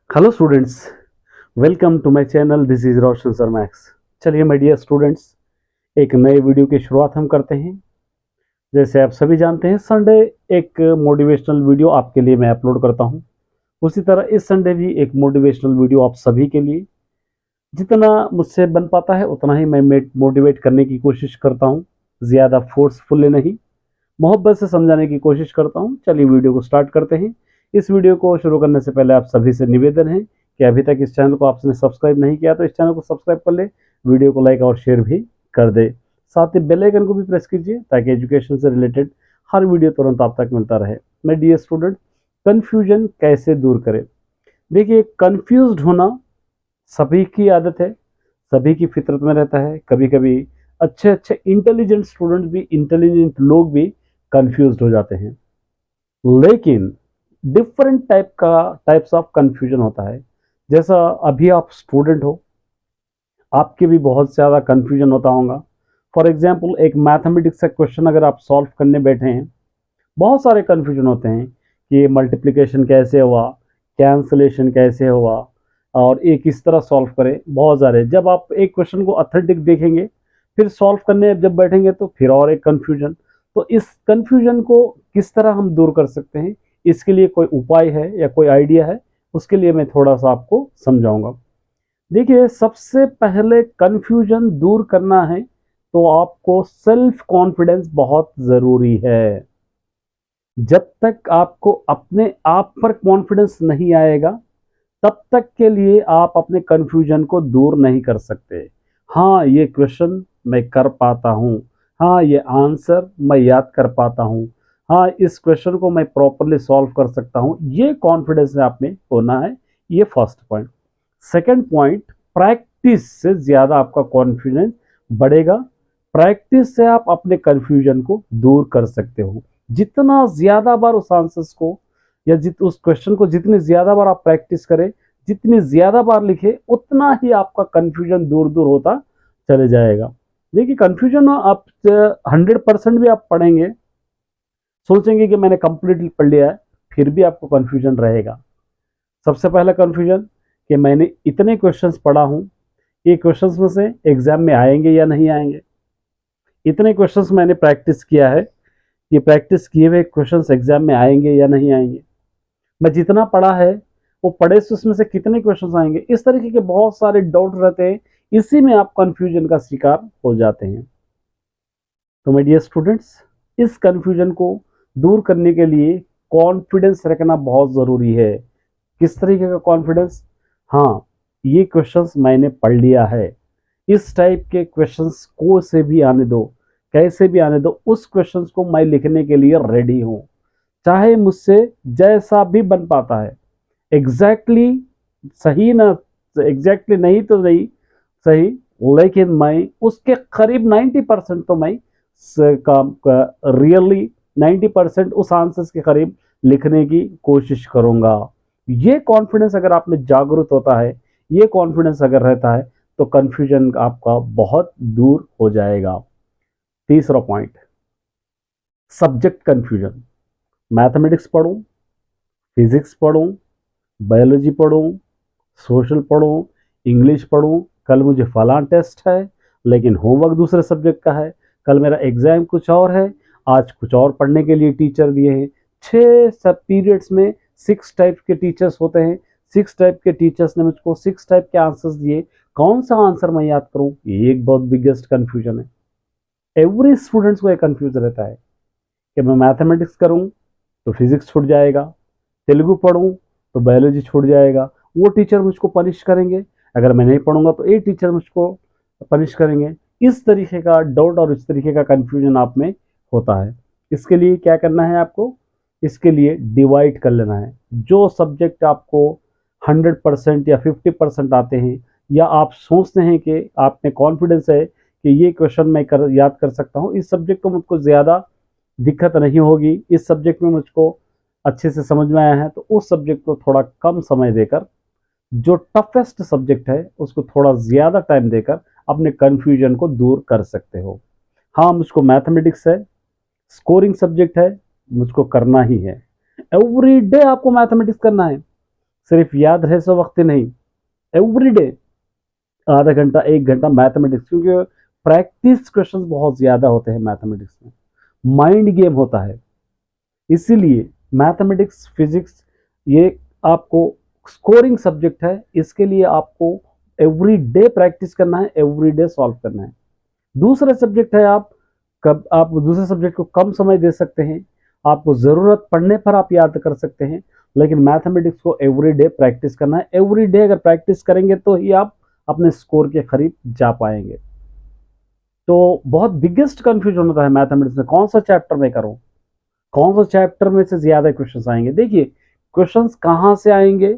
Hello students, welcome to my channel. This is Roshan sir Max. चलिए my dear students, एक नए video की शुरुआत हम करते हैं। जैसे आप सभी जानते हैं, संडे एक मोटिवेशनल वीडियो आपके लिए मैं अपलोड करता हूं। उसी तरह इस संडे भी एक मोटिवेशनल वीडियो आप सभी के लिए। जितना मुझसे बन पाता है उतना ही मैं मोटिवेट करने की कोशिश करता हूं, ज़्यादा फोर्सफुली नहीं, मोहब्बत से समझाने की कोशिश करता हूं। चलिए वीडियो को स्टार्ट करते हैं। इस वीडियो को शुरू करने से पहले आप सभी से निवेदन है कि अभी तक इस चैनल को आपने सब्सक्राइब नहीं किया तो इस चैनल को सब्सक्राइब कर ले, वीडियो को लाइक और शेयर भी कर दे। साथ ही बेल आइकन को भी प्रेस कीजिए ताकि एजुकेशन से रिलेटेड हर वीडियो तुरंत आप तक मिलता रहे। माय डियर स्टूडेंट, कन्फ्यूजन कैसे दूर करें। देखिए, कन्फ्यूज्ड होना सभी की आदत है, सभी की फितरत में रहता है। कभी कभी अच्छे अच्छे इंटेलिजेंट स्टूडेंट भी, इंटेलिजेंट लोग भी कंफ्यूज्ड हो जाते हैं। लेकिन डिफरेंट टाइप्स ऑफ कंफ्यूजन होता है। जैसा अभी आप स्टूडेंट हो, आपके भी बहुत ज़्यादा कंफ्यूजन होता होगा। फॉर एग्जांपल, एक मैथमेटिक्स का क्वेश्चन अगर आप सॉल्व करने बैठे हैं, बहुत सारे कंफ्यूजन होते हैं कि मल्टीप्लिकेशन कैसे हुआ, कैंसलेशन कैसे हुआ, और ये किस तरह सॉल्व करें। बहुत सारे, जब आप एक क्वेश्चन को अथेंटिक देखेंगे, फिर सॉल्व करने जब बैठेंगे तो फिर और एक कंफ्यूजन। तो इस कंफ्यूजन को किस तरह हम दूर कर सकते हैं, इसके लिए कोई उपाय है या कोई आइडिया है, उसके लिए मैं थोड़ा सा आपको समझाऊंगा। देखिए, सबसे पहले कंफ्यूजन दूर करना है तो आपको सेल्फ कॉन्फिडेंस बहुत ज़रूरी है। जब तक आपको अपने आप पर कॉन्फिडेंस नहीं आएगा, तब तक के लिए आप अपने कंफ्यूजन को दूर नहीं कर सकते। हाँ, ये क्वेश्चन मैं कर पाता हूँ, हाँ ये आंसर मैं याद कर पाता हूँ, हाँ इस क्वेश्चन को मैं प्रॉपरली सॉल्व कर सकता हूँ, ये कॉन्फिडेंस आप में होना है। ये first point. Second point, practice से ज़्यादा आपका कॉन्फिडेंस बढ़ेगा। प्रैक्टिस से आप अपने कंफ्यूजन को दूर कर सकते हो। जितना ज़्यादा बार उस आंसर्स को या उस क्वेश्चन को जितनी ज़्यादा बार आप प्रैक्टिस करें, जितनी ज़्यादा बार लिखे, उतना ही आपका कन्फ्यूजन दूर दूर होता चले जाएगा। देखिए, कन्फ्यूजन आप 100% भी आप पढ़ेंगे, सोचेंगे कि मैंने कंप्लीटली पढ़ लिया है, फिर भी आपको कन्फ्यूजन रहेगा। सबसे पहला कन्फ्यूजन कि मैंने इतने क्वेश्चंस पढ़ा हूँ, ये क्वेश्चंस में से एग्जाम में आएंगे या नहीं आएंगे। इतने क्वेश्चंस मैंने प्रैक्टिस किया है, ये प्रैक्टिस किए हुए क्वेश्चंस एग्जाम में आएंगे या नहीं आएंगे। मैं जितना पढ़ा है वो पढ़े से उसमें से कितने क्वेश्चंस आएंगे। इस तरीके के बहुत सारे डाउट रहते हैं, इसी में आप कंफ्यूजन का शिकार हो जाते हैं। तो माय डियर स्टूडेंट्स, इस कंफ्यूजन को दूर करने के लिए कॉन्फिडेंस रखना बहुत ज़रूरी है। किस तरीके का कॉन्फिडेंस? हाँ, ये क्वेश्चंस मैंने पढ़ लिया है, इस टाइप के क्वेश्चंस को से भी आने दो, कैसे भी आने दो, उस क्वेश्चंस को मैं लिखने के लिए रेडी हूँ। चाहे मुझसे जैसा भी बन पाता है, एग्जैक्टली सही ना, एग्जैक्टली नहीं तो नहीं सही, लेकिन मैं उसके करीब 90% तो मैं काम रियली 90% उस आंसर्स के करीब लिखने की कोशिश करूंगा। ये कॉन्फिडेंस अगर आप में जागरूक होता है, ये कॉन्फिडेंस अगर रहता है, तो कंफ्यूजन आपका बहुत दूर हो जाएगा। तीसरा पॉइंट, सब्जेक्ट कंफ्यूजन। मैथमेटिक्स पढ़ूं, फिजिक्स पढ़ूं, बायोलॉजी पढ़ूं, सोशल पढ़ूं, इंग्लिश पढ़ूं, कल मुझे फलां टेस्ट है लेकिन होमवर्क दूसरे सब्जेक्ट का है, कल मेरा एग्जाम कुछ और है, आज कुछ और पढ़ने के लिए टीचर दिए हैं। 6 सब पीरियड्स में 6 टाइप के टीचर्स होते हैं, 6 टाइप के टीचर्स ने मुझको 6 टाइप के आंसर्स दिए, कौन सा आंसर मैं याद करूं? ये एक बहुत बिगेस्ट कन्फ्यूजन है। एवरी स्टूडेंट्स को एक कन्फ्यूज रहता है कि मैं मैथमेटिक्स करूं तो फिजिक्स छूट जाएगा, तेलुगु पढ़ूं तो बायोलॉजी छूट जाएगा, वो टीचर मुझको पनिश करेंगे, अगर मैं नहीं पढ़ूंगा तो ये टीचर मुझको पनिश करेंगे। इस तरीके का डाउट और इस तरीके का कंफ्यूजन आप में होता है। इसके लिए क्या करना है आपको? इसके लिए डिवाइड कर लेना है। जो सब्जेक्ट आपको 100% या 50% आते हैं, या आप सोचते हैं कि आप में कॉन्फिडेंस है कि ये क्वेश्चन मैं याद कर सकता हूँ, इस सब्जेक्ट को मुझको ज़्यादा दिक्कत नहीं होगी, इस सब्जेक्ट में मुझको अच्छे से समझ में आया है, तो उस सब्जेक्ट को थोड़ा कम समय देकर, जो टफेस्ट सब्जेक्ट है उसको थोड़ा ज़्यादा टाइम देकर अपने कन्फ्यूजन को दूर कर सकते हो। हाँ, मुझको मैथमेटिक्स है, स्कोरिंग सब्जेक्ट है, मुझको करना ही है। एवरी डे आपको मैथमेटिक्स करना है, सिर्फ याद रहे सो वक्त ही नहीं, एवरीडे आधा घंटा 1 घंटा मैथमेटिक्स, क्योंकि प्रैक्टिस क्वेश्चंस बहुत ज़्यादा होते हैं मैथमेटिक्स में, माइंड गेम होता है। इसीलिए मैथमेटिक्स, फिजिक्स ये आपको स्कोरिंग सब्जेक्ट है, इसके लिए आपको एवरी डे प्रैक्टिस करना है, एवरी डे सॉल्व करना है। दूसरा सब्जेक्ट है, आप दूसरे सब्जेक्ट को कम समय दे सकते हैं, आपको ज़रूरत पड़ने पर आप याद कर सकते हैं, लेकिन मैथमेटिक्स को एवरी डे प्रैक्टिस करना है। एवरी डे अगर प्रैक्टिस करेंगे तो ही आप अपने स्कोर के करीब जा पाएंगे। तो बहुत बिगेस्ट कंफ्यूजन होता है मैथमेटिक्स में, कौन सा चैप्टर में करूं, कौन सा चैप्टर में से ज़्यादा क्वेश्चंस आएंगे। देखिए, क्वेश्चंस कहाँ से आएंगे,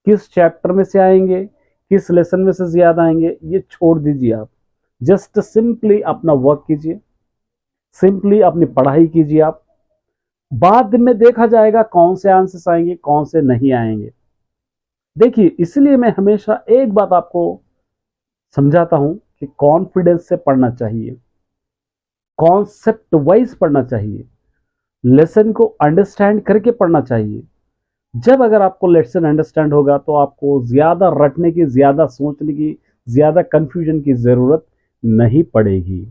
किस चैप्टर में से आएंगे, किस लेसन में से ज़्यादा आएंगे, ये छोड़ दीजिए। आप जस्ट सिंपली अपना वर्क कीजिए, सिंपली अपनी पढ़ाई कीजिए। आप बाद में देखा जाएगा कौन से आंसर्स आएंगे, कौन से नहीं आएंगे। देखिए, इसलिए मैं हमेशा एक बात आपको समझाता हूं कि कॉन्फिडेंस से पढ़ना चाहिए, कॉन्सेप्ट वाइज पढ़ना चाहिए, लेसन को अंडरस्टैंड करके पढ़ना चाहिए। जब अगर आपको लेसन अंडरस्टैंड होगा तो आपको ज़्यादा रटने की, ज़्यादा सोचने की, ज़्यादा कन्फ्यूजन की ज़रूरत नहीं पड़ेगी।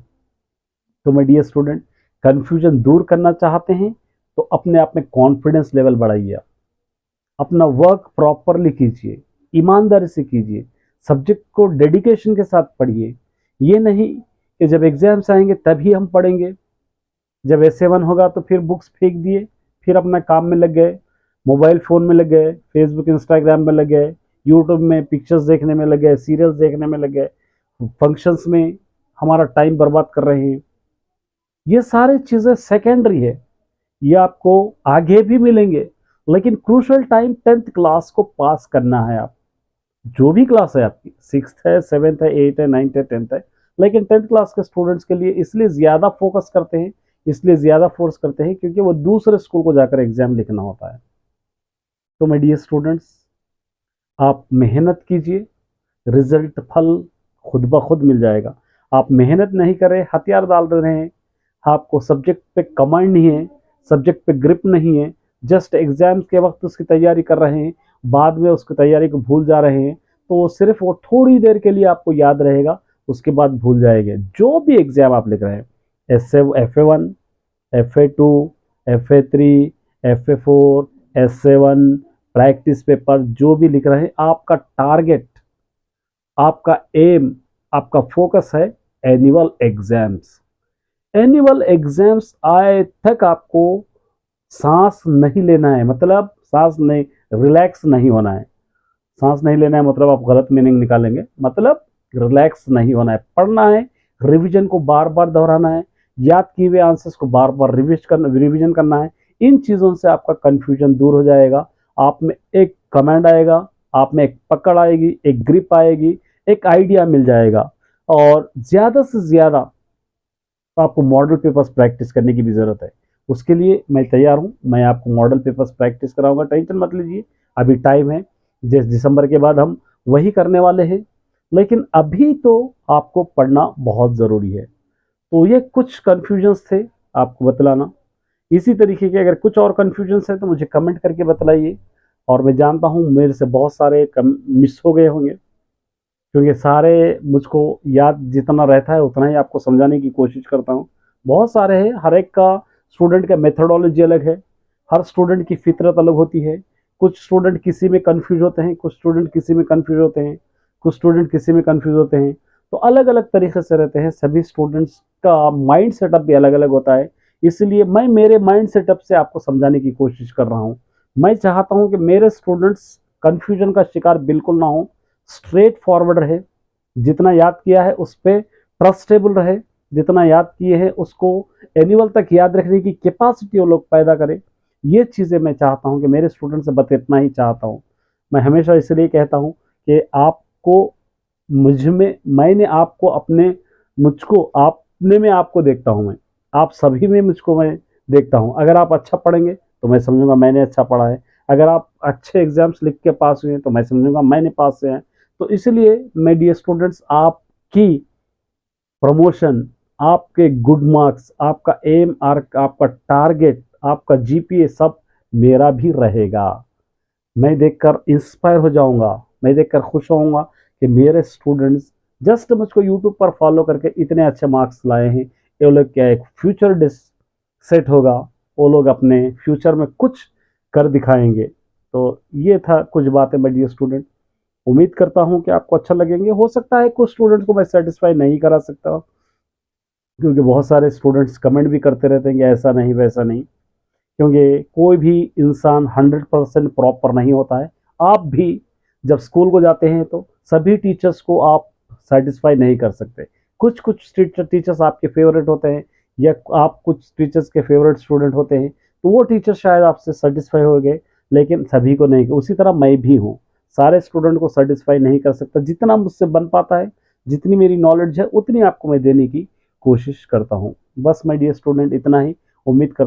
तो माय डियर स्टूडेंट, कन्फ्यूजन दूर करना चाहते हैं तो अपने आप में कॉन्फिडेंस लेवल बढ़ाइए, अपना वर्क प्रॉपरली कीजिए, ईमानदारी से कीजिए, सब्जेक्ट को डेडिकेशन के साथ पढ़िए। ये नहीं कि जब एग्जाम्स आएंगे तभी हम पढ़ेंगे, जब S7 होगा तो फिर बुक्स फेंक दिए, फिर अपना काम में लग गए, मोबाइल फ़ोन में लग गए, फेसबुक इंस्टाग्राम में लग गए, यूट्यूब में पिक्चर्स देखने में लग गए, सीरियल्स देखने में लग गए, फंक्शंस में हमारा टाइम बर्बाद कर रहे हैं। ये सारी चीज़ें सेकेंडरी है, ये आपको आगे भी मिलेंगे, लेकिन क्रूशल टाइम 10th क्लास को पास करना है। आप जो भी क्लास है आपकी, 6th है, 7th है, 8th है, 9th है, 10th है, लेकिन 10th क्लास के स्टूडेंट्स के लिए इसलिए ज़्यादा फोकस करते हैं, इसलिए ज़्यादा फोर्स करते हैं क्योंकि वो दूसरे स्कूल को जाकर एग्जाम लिखना होता है। तो माय डियर स्टूडेंट्स, आप मेहनत कीजिए, रिजल्ट फल खुद ब खुद मिल जाएगा। आप मेहनत नहीं कर रहे, हथियार डाल रहे हैं, आपको सब्जेक्ट पे कमांड नहीं है, सब्जेक्ट पे ग्रिप नहीं है, जस्ट एग्जाम्स के वक्त उसकी तैयारी कर रहे हैं, बाद में उसकी तैयारी को भूल जा रहे हैं, तो सिर्फ वो थोड़ी देर के लिए आपको याद रहेगा, उसके बाद भूल जाएंगे। जो भी एग्जाम आप लिख रहे हैं, FA1, FA2, FA3, FA4, S7, practice paper, जो भी लिख रहे हैं, आपका टारगेट, आपका एम, आपका फोकस है एनुअल एग्जाम्स। एनुअल एग्जाम्स आए तक आपको सांस नहीं लेना है, मतलब सांस नहीं, रिलैक्स नहीं होना है। सांस नहीं लेना है मतलब आप गलत मीनिंग निकालेंगे, मतलब रिलैक्स नहीं होना है, पढ़ना है, रिवीजन को बार बार दोहराना है, याद किए हुए आंसर्स को बार बार रिवीजन करना है। इन चीज़ों से आपका कन्फ्यूजन दूर हो जाएगा, आप में एक कमांड आएगा, आप में एक पकड़ आएगी, एक ग्रिप आएगी, एक आइडिया मिल जाएगा। और ज़्यादा से ज़्यादा आपको मॉडल पेपर्स प्रैक्टिस करने की भी ज़रूरत है। उसके लिए मैं तैयार हूँ, मैं आपको मॉडल पेपर्स प्रैक्टिस कराऊंगा, टेंशन मत लीजिए, अभी टाइम है, जिस दिसंबर के बाद हम वही करने वाले हैं, लेकिन अभी तो आपको पढ़ना बहुत ज़रूरी है। तो ये कुछ कन्फ्यूजन्स थे आपको बतलाना। इसी तरीके के अगर कुछ और कन्फ्यूजन्स हैं तो मुझे कमेंट करके बतलाइए, और मैं जानता हूँ मेरे से बहुत सारे मिस हो गए होंगे, क्योंकि सारे मुझको याद जितना रहता है उतना ही आपको समझाने की कोशिश करता हूँ। बहुत सारे हैं, हर एक का स्टूडेंट का मेथडोलॉजी अलग है, हर स्टूडेंट की फितरत अलग होती है। कुछ स्टूडेंट किसी में कंफ्यूज होते हैं, कुछ स्टूडेंट किसी में कंफ्यूज होते हैं, कुछ स्टूडेंट किसी में कंफ्यूज होते हैं। तो अलग अलग तरीके से रहते हैं, सभी स्टूडेंट्स का माइंड सेटअप भी अलग अलग होता है। इसलिए मैं मेरे माइंड सेटअप से आपको समझाने की कोशिश कर रहा हूँ। मैं चाहता हूँ कि मेरे स्टूडेंट्स कन्फ्यूजन का शिकार बिल्कुल ना हो, स्ट्रेट फॉरवर्ड रहे, जितना याद किया है उस पर ट्रस्टेबल रहे, जितना याद किए हैं उसको एनुअल तक याद रखने की कैपेसिटी वो लोग पैदा करें। ये चीज़ें मैं चाहता हूँ कि मेरे स्टूडेंट से बस इतना ही चाहता हूँ। मैं हमेशा इसलिए कहता हूँ कि आपको मुझ में, मैंने आपको अपने, मुझको अपने में आपको देखता हूँ, मैं आप सभी में मुझको मैं देखता हूँ। अगर आप अच्छा पढ़ेंगे तो मैं समझूंगा मैंने अच्छा पढ़ा है, अगर आप अच्छे एग्जाम्स लिख के पास हुए हैं तो मैं समझूंगा मैंने पास हुए हैं। तो इसलिए मेरे डियर स्टूडेंट्स, आपकी प्रमोशन, आपके गुड मार्क्स, आपका एम, आपका टारगेट, आपका GPA सब मेरा भी रहेगा। मैं देखकर इंस्पायर हो जाऊंगा, मैं देखकर खुश होऊंगा कि मेरे स्टूडेंट्स जस्ट मुझको यूट्यूब पर फॉलो करके इतने अच्छे मार्क्स लाए हैं। ये लोग क्या एक फ्यूचर डिस सेट होगा, वो लोग अपने फ्यूचर में कुछ कर दिखाएंगे। तो ये था कुछ बातें माय डियर स्टूडेंट। उम्मीद करता हूँ कि आपको अच्छा लगेंगे। हो सकता है कुछ स्टूडेंट्स को मैं सेटिस्फाई नहीं करा सकता, क्योंकि बहुत सारे स्टूडेंट्स कमेंट भी करते रहते हैं कि ऐसा नहीं वैसा नहीं, क्योंकि कोई भी इंसान 100% प्रॉपर नहीं होता है। आप भी जब स्कूल को जाते हैं तो सभी टीचर्स को आप सेटिस्फाई नहीं कर सकते। कुछ कुछ टीचर्स आपके फेवरेट होते हैं, या आप कुछ टीचर्स के फेवरेट स्टूडेंट होते हैं, तो वो टीचर शायद आपसे सेटिस्फाई हो गए, लेकिन सभी को नहीं। उसी तरह मैं भी हूँ, सारे स्टूडेंट को सेटिस्फाई नहीं कर सकता। जितना मुझसे बन पाता है, जितनी मेरी नॉलेज है, उतनी आपको मैं देने की कोशिश करता हूँ। बस माय डियर स्टूडेंट, इतना ही। उम्मीद कर